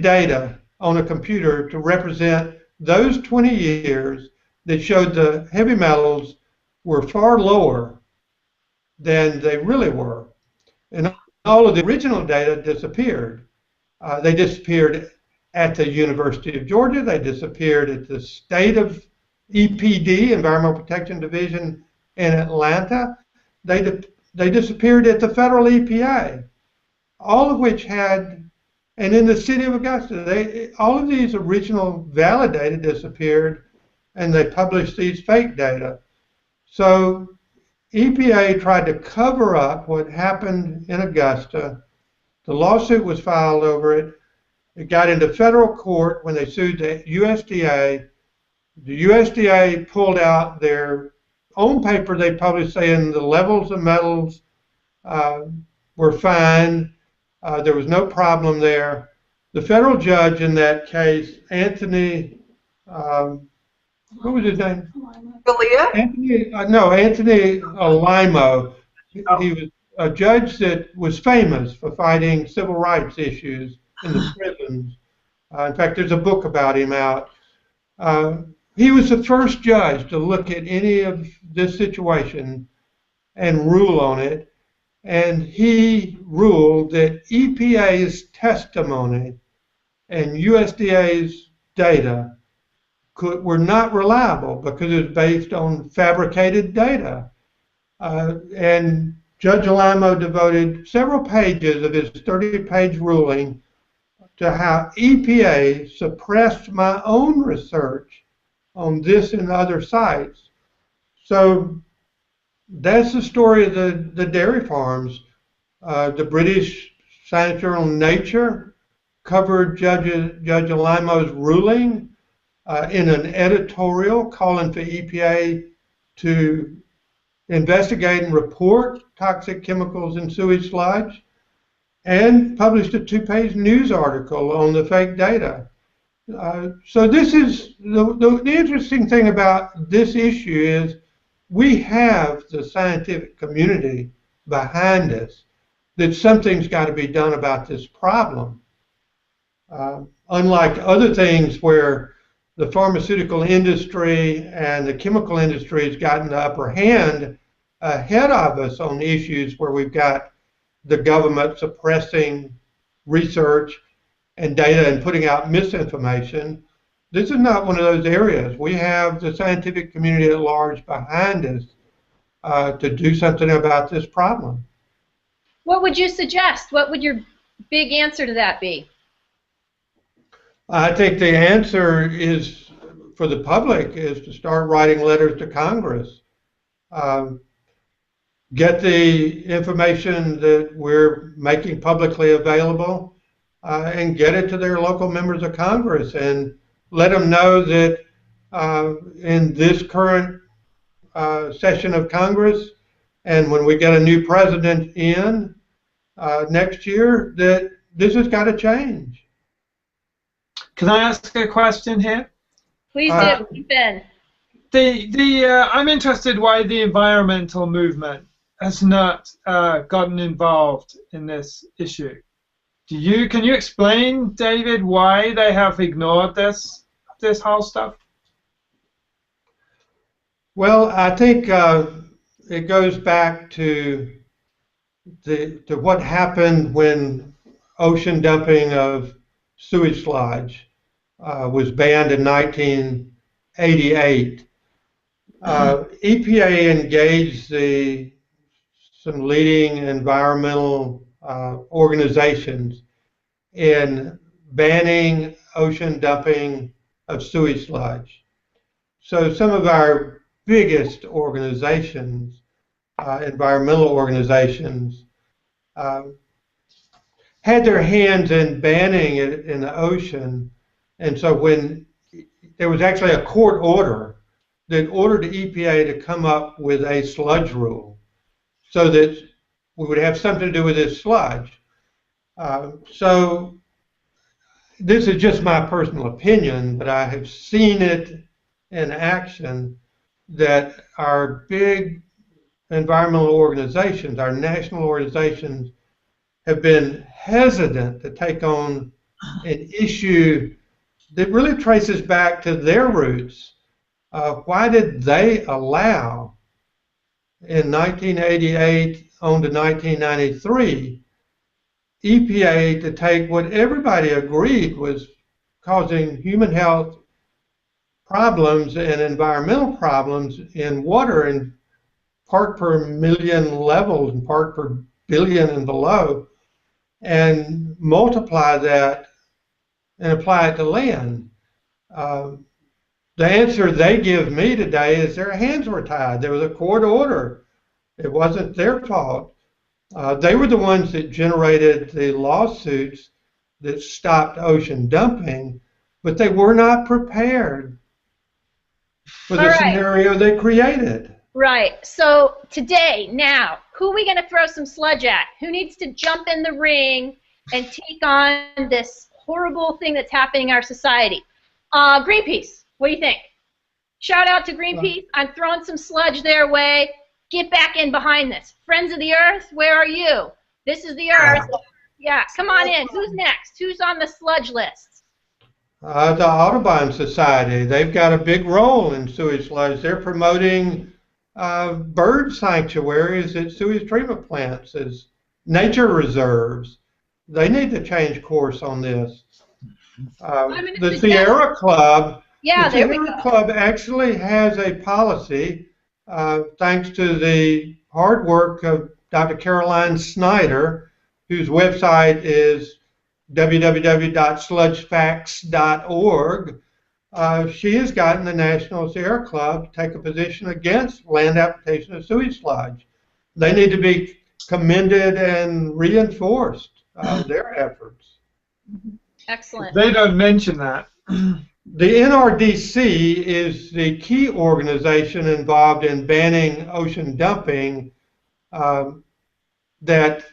data on a computer to represent those 20 years that showed the heavy metals were far lower than they really were. And all of the original data disappeared. They disappeared at the University of Georgia. They disappeared at the state of EPD, Environmental Protection Division in Atlanta. They disappeared at the federal EPA, all of which had, and in the city of Augusta, all of these original valid data disappeared, and they published these fake data. So EPA tried to cover up what happened in Augusta. The lawsuit was filed over it. It got into federal court when they sued the USDA. The USDA pulled out their own paper they published saying the levels of metals were fine. There was no problem there. The federal judge in that case, Anthony, what was his name? Anthony Alimo. He was a judge that was famous for fighting civil rights issues in the prisons. In fact, there's a book about him out. He was the first judge to look at any of this situation and rule on it. And he ruled that EPA's testimony and USDA's data were not reliable because it was based on fabricated data. And Judge Alimo devoted several pages of his 30-page ruling to how EPA suppressed my own research on this and other sites. So that's the story of the dairy farms. The British Science Journal Nature covered Judge Alimo's ruling in an editorial calling for EPA to investigate and report toxic chemicals in sewage sludge, and published a 2-page news article on the fake data. So this is, the interesting thing about this issue is we have the scientific community behind us that something's got to be done about this problem. Unlike other things where the pharmaceutical industry and the chemical industry has gotten the upper hand ahead of us on issues where we've got the government suppressing research and data and putting out misinformation. This is not one of those areas. We have the scientific community at large behind us to do something about this problem. What would you suggest? What would your big answer to that be? I think the answer is, for the public, is to start writing letters to Congress. Get the information that we're making publicly available and get it to their local members of Congress and let them know that in this current session of Congress and when we get a new president in next year, that this has got to change. Can I ask a question here? Please do, Ben. I'm interested why the environmental movement has not gotten involved in this issue. Can you explain, David, why they have ignored this whole stuff? Well, I think it goes back to what happened when ocean dumping of sewage sludge was banned in 1988. EPA engaged some leading environmental organizations in banning ocean dumping of sewage sludge. So some of our biggest organizations, environmental organizations, had their hands in banning it in the ocean. And so when there was actually a court order that ordered the EPA to come up with a sludge rule so that we would have something to do with this sludge. So this is just my personal opinion, but I have seen it in action that our big environmental organizations, our national organizations, have been hesitant to take on an issue that really traces back to their roots. Why did they allow, in 1988 on to 1993, EPA to take what everybody agreed was causing human health problems and environmental problems in water in part per million levels and part per billion and below, and multiply that and apply it to land? The answer they give me today is their hands were tied. There was a court order. It wasn't their fault. They were the ones that generated the lawsuits that stopped ocean dumping, but they were not prepared for the scenario they created. Right. So today, now, who are we going to throw some sludge at? Who needs to jump in the ring and take on this horrible thing that's happening in our society? Greenpeace. What do you think? Shout out to Greenpeace. I'm throwing some sludge their way. Get back in behind this. Friends of the Earth, where are you? This is the Earth. Yeah, come on in. Who's next? Who's on the sludge list? The Audubon Society. They've got a big role in sewage sludge. They're promoting bird sanctuaries at sewage treatment plants as nature reserves. They need to change course on this. The Sierra Club. Yeah, the Sierra Club actually has a policy, thanks to the hard work of Dr. Caroline Snyder, whose website is www.sludgefacts.org. She has gotten the National Sierra Club to take a position against land application of sewage sludge. They need to be commended and reinforced, their efforts. Excellent. They don't mention that. The NRDC is the key organization involved in banning ocean dumping that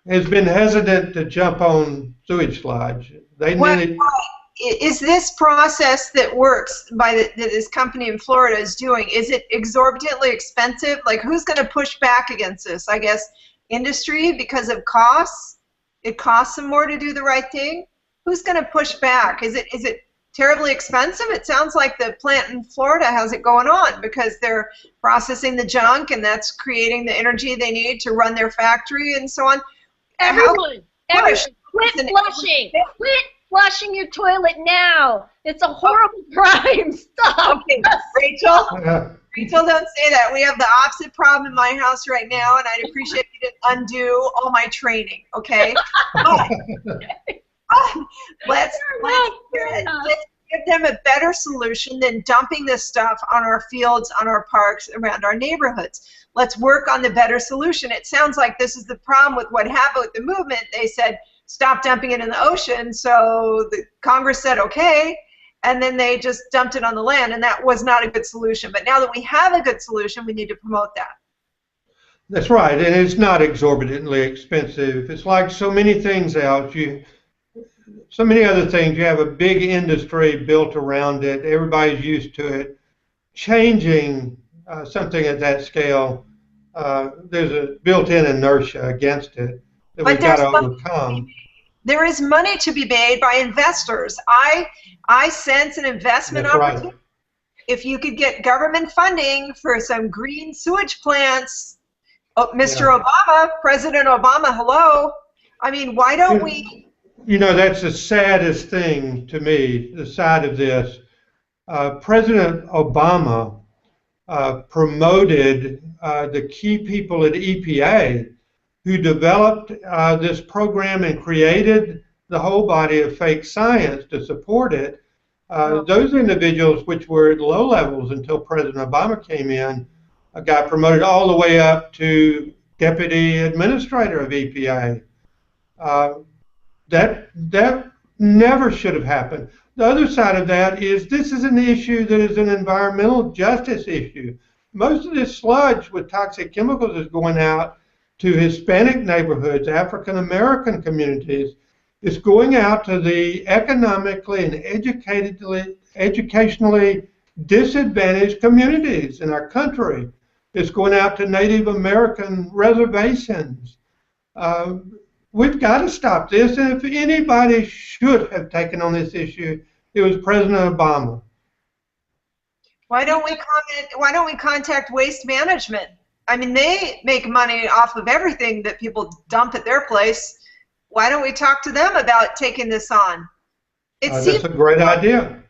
has been hesitant to jump on sewage sludge. Is this process that works that this company in Florida is doing, is it exorbitantly expensive? Like, who's going to push back against this? I guess industry, because of costs. It costs them more to do the right thing. Who's going to push back? Is it terribly expensive? It sounds like the plant in Florida has it going on because they're processing the junk and that's creating the energy they need to run their factory and so on. Everyone, quit flushing. Quit flushing your toilet now. It's a horrible crime. Stop. Okay, Rachel, don't say that. We have the opposite problem in my house right now, and I'd appreciate you to undo all my training, okay? Let's give them a better solution than dumping this stuff on our fields, on our parks, around our neighborhoods. Let's work on the better solution. It sounds like this is the problem with what happened with the movement. They said, stop dumping it in the ocean, so the Congress said, okay, and then they just dumped it on the land, and that was not a good solution. But now that we have a good solution, we need to promote that. That's right, and it's not exorbitantly expensive. It's like so many things else. So many other things, you have a big industry built around it. Everybody's used to it. Changing something at that scale, there's a built-in inertia against it that we've got to overcome. There is money to be made by investors. I sense an investment opportunity. Right. If you could get government funding for some green sewage plants, Mr. Obama, President Obama, hello. I mean, why don't we? You know, that's the saddest thing to me, the side of this. President Obama promoted the key people at EPA who developed this program and created the whole body of fake science to support it. Those individuals, which were at low levels until President Obama came in, got promoted all the way up to Deputy Administrator of EPA. That never should have happened. The other side of that is this is an issue that is an environmental justice issue. Most of this sludge with toxic chemicals is going out to Hispanic neighborhoods, African American communities. It's going out to the economically and educationally disadvantaged communities in our country. It's going out to Native American reservations. We've got to stop this, and if anybody should have taken on this issue, it was President Obama. Why don't we contact Waste Management? I mean, they make money off of everything that people dump at their place. Why don't we talk to them about taking this on? That's a great idea.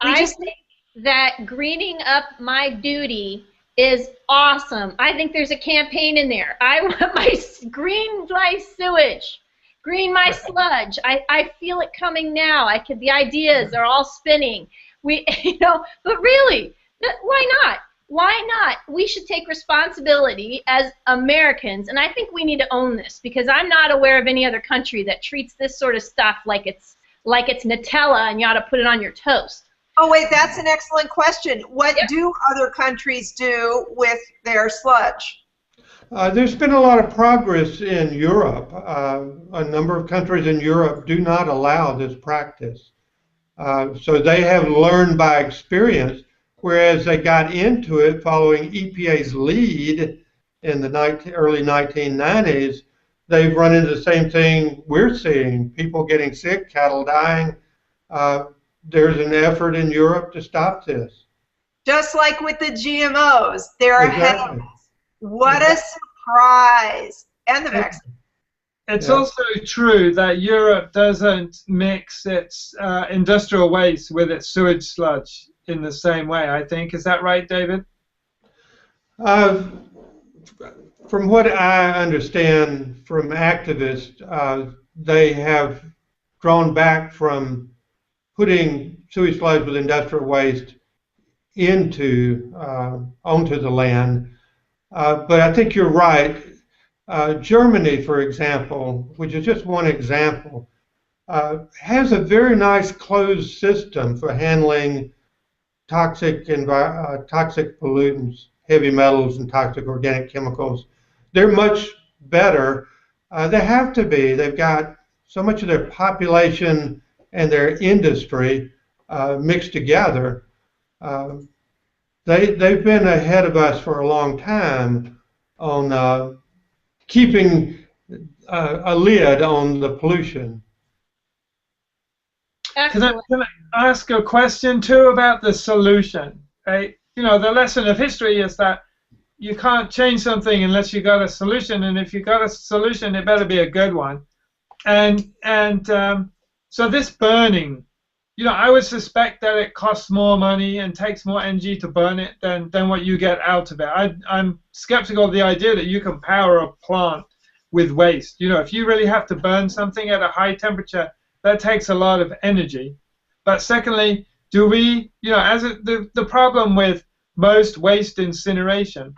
I think that greening up my duty is awesome. I think there's a campaign in there. I want my green my sewage, green my sludge. I feel it coming now. The ideas are all spinning. But really, why not? Why not? We should take responsibility as Americans, and I think we need to own this, because I'm not aware of any other country that treats this sort of stuff like it's Nutella and you ought to put it on your toast. Oh wait, that's an excellent question. What do other countries do with their sludge? There's been a lot of progress in Europe. A number of countries in Europe do not allow this practice. So they have learned by experience, whereas they got into it following EPA's lead in the early 1990s. They've run into the same thing we're seeing, people getting sick, cattle dying. There's an effort in Europe to stop this. Just like with the GMOs, they're ahead of us. What a surprise. And the vaccine. It's also true that Europe doesn't mix its industrial waste with its sewage sludge in the same way, I think. Is that right, David? From what I understand from activists, they have drawn back from putting sewage sludge with industrial waste onto the land. But I think you're right. Germany, for example, which is just one example, has a very nice closed system for handling toxic pollutants, heavy metals, and toxic organic chemicals. They're much better. They have to be. They've got so much of their population and their industry mixed together. They've been ahead of us for a long time on keeping a lid on the pollution. Can I ask a question too about the solution? Right? The lesson of history is that you can't change something unless you got a solution, and if you got a solution, it better be a good one. So this burning, I would suspect that it costs more money and takes more energy to burn it than what you get out of it. I'm skeptical of the idea that you can power a plant with waste. If you really have to burn something at a high temperature, that takes a lot of energy. But secondly, the problem with most waste incineration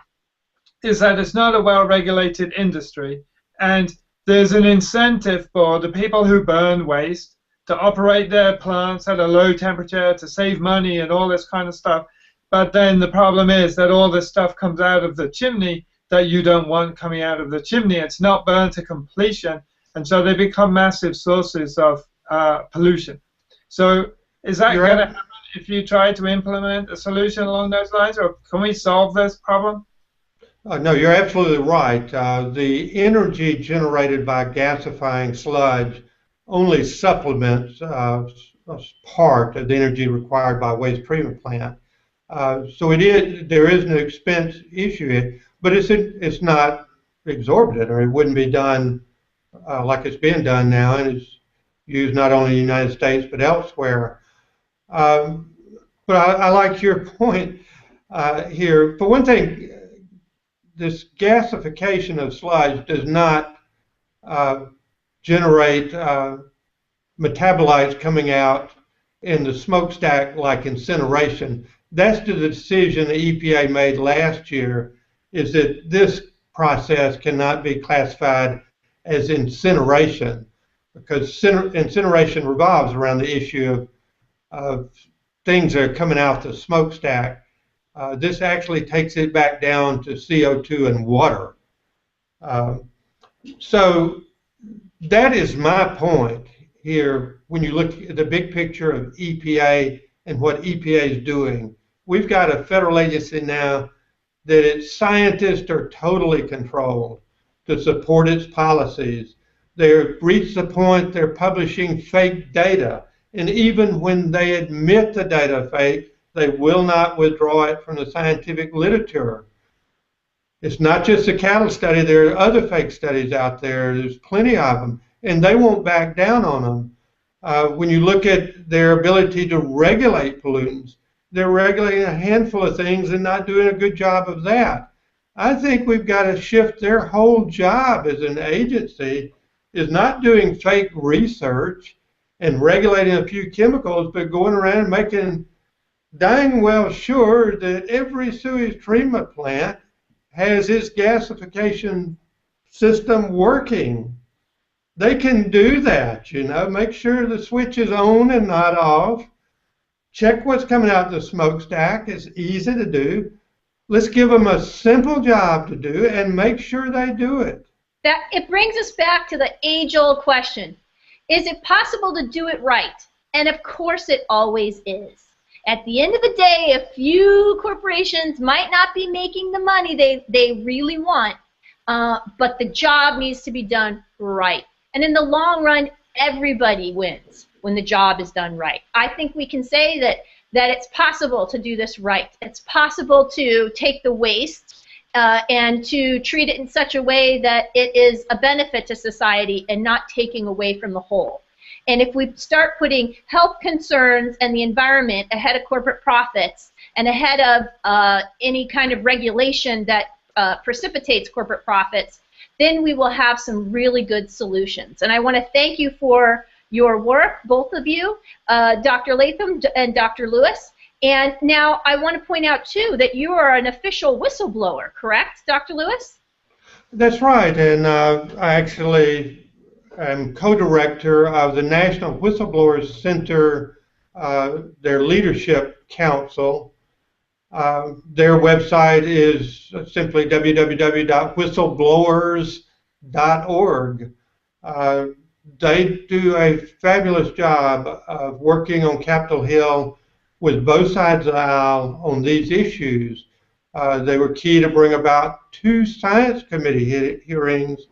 is that it's not a well-regulated industry, and there's an incentive for the people who burn waste to operate their plants at a low temperature to save money and all this kind of stuff. But then the problem is that all this stuff comes out of the chimney that you don't want coming out of the chimney. It's not burned to completion, and so they become massive sources of pollution. So is that going to happen if you try to implement a solution along those lines, or can we solve this problem? No, you're absolutely right. The energy generated by gasifying sludge only supplements a part of the energy required by a waste treatment plant. So there is an expense issue, but it's not exorbitant, or it wouldn't be done like it's being done now, and it's used not only in the United States but elsewhere. But I like your point here. For one thing, this gasification of sludge does not generate metabolites coming out in the smokestack like incineration. That's the decision the EPA made last year, is that this process cannot be classified as incineration, because incineration revolves around the issue of things that are coming out the smokestack. This actually takes it back down to CO2 and water. So that is my point here. When you look at the big picture of EPA and what EPA is doing. We've got a federal agency now that its scientists are totally controlled to support its policies. They've reached the point they're publishing fake data, and even when they admit the data fake, they will not withdraw it from the scientific literature. It's not just a cattle study, there are other fake studies out there, there's plenty of them, and they won't back down on them. When you look at their ability to regulate pollutants, they're regulating a handful of things and not doing a good job of that. I think we've got to shift their whole job as an agency is not doing fake research and regulating a few chemicals, but going around and making dang well sure that every sewage treatment plant has its gasification system working. They can do that, you know, make sure the switch is on and not off. Check what's coming out the smokestack. It's easy to do. Let's give them a simple job to do and make sure they do it. That it brings us back to the age-old question. Is it possible to do it right? And of course it always is. At the end of the day, a few corporations might not be making the money they really want, but the job needs to be done right. And in the long run, everybody wins when the job is done right. I think we can say that it's possible to do this right. It's possible to take the waste and to treat it in such a way that it is a benefit to society and not taking away from the whole. And if we start putting health concerns and the environment ahead of corporate profits and ahead of any kind of regulation that precipitates corporate profits, then we will have some really good solutions. And I want to thank you for your work, both of you, Dr. Latham and Dr. Lewis. And now I want to point out, too, that you are an official whistleblower, correct, Dr. Lewis? That's right, and I actually am co-director of the National Whistleblowers Center, their leadership council. Their website is simply www.whistleblowers.org. They do a fabulous job of working on Capitol Hill with both sides of the aisle on these issues. They were key to bring about 2 science committee hearings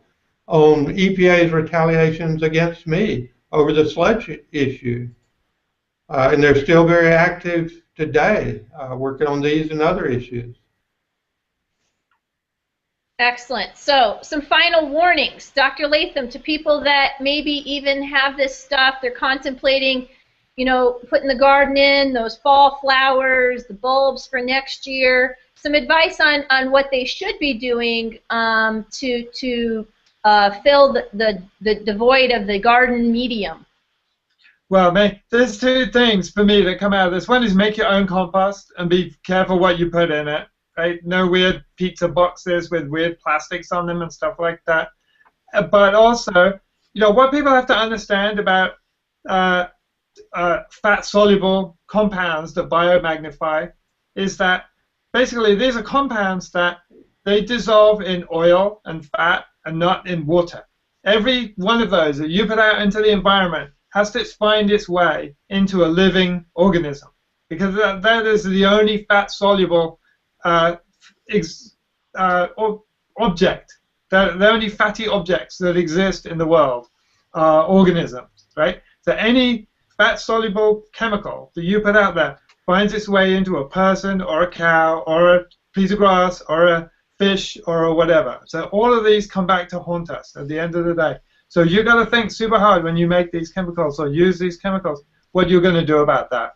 on EPA's retaliations against me over the sludge issue. And they're still very active today, working on these and other issues. Excellent. So, some final warnings, Dr. Latham, to people that maybe even have this stuff, they're contemplating, you know, putting the garden in, those fall flowers, the bulbs for next year, some advice on what they should be doing to fill the void of the garden medium. Well, there's 2 things for me that come out of this. One is make your own compost and be careful what you put in it. Right? No weird pizza boxes with weird plastics on them and stuff like that. But also, you know, what people have to understand about fat-soluble compounds that biomagnify is that basically these are compounds that they dissolve in oil and fat and not in water. Every one of those that you put out into the environment has to find its way into a living organism, because that is the only fat-soluble object, the only fatty objects that exist in the world are organisms, right? So any fat-soluble chemical that you put out there finds its way into a person or a cow or a piece of grass or a fish or whatever. So all of these come back to haunt us at the end of the day. So you've got to think super hard when you make these chemicals or use these chemicals, what you're going to do about that.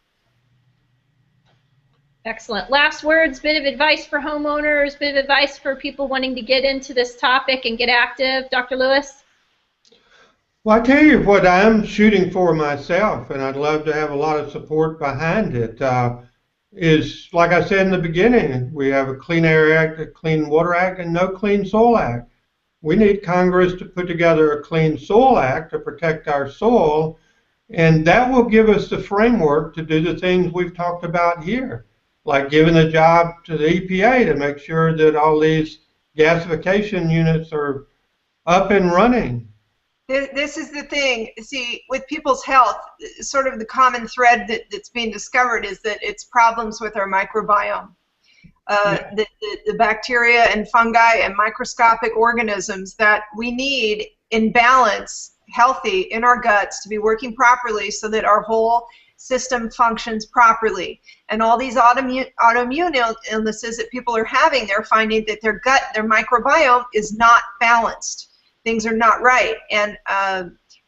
Excellent. Last words, bit of advice for homeowners, bit of advice for people wanting to get into this topic and get active. Dr. Lewis? Well, I tell you what I'm shooting for myself, and I'd love to have a lot of support behind it, is, like I said in the beginning, we have a Clean Air Act, a Clean Water Act, and no Clean Soil Act. We need Congress to put together a Clean Soil Act to protect our soil, and that will give us the framework to do the things we've talked about here, like giving a job to the EPA to make sure that all these gasification units are up and running. This is the thing. See, with people's health, sort of the common thread that's being discovered is that it's problems with our microbiome. The bacteria and fungi and microscopic organisms that we need in balance, healthy in our guts to be working properly so that our whole system functions properly. And all these autoimmune illnesses that people are having, they're finding that their gut, their microbiome is not balanced. Things are not right. And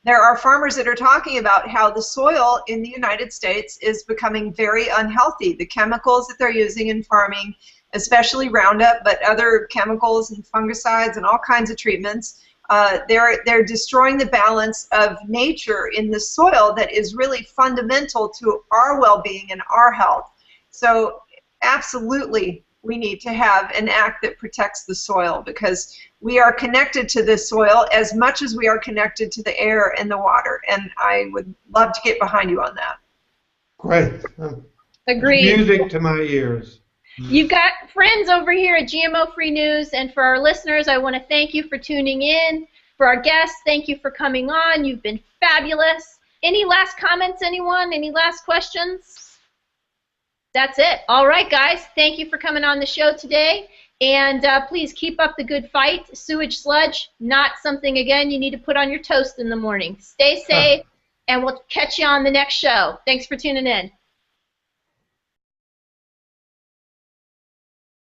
there are farmers that are talking about how the soil in the United States is becoming very unhealthy. The chemicals that they're using in farming, especially Roundup, but other chemicals and fungicides and all kinds of treatments, they're destroying the balance of nature in the soil that is really fundamental to our well-being and our health. So absolutely we need to have an act that protects the soil, because we are connected to the soil as much as we are connected to the air and the water, and I would love to get behind you on that. Great. Agreed. Music to my ears. You've got friends over here at GMO Free News, and for our listeners, I want to thank you for tuning in. For our guests, thank you for coming on. You've been fabulous. Any last comments, anyone? Any last questions? That's it. All right, guys. Thank you for coming on the show today. And please keep up the good fight. Sewage sludge, not something, again, you need to put on your toast in the morning. Stay safe, and we'll catch you on the next show. Thanks for tuning in.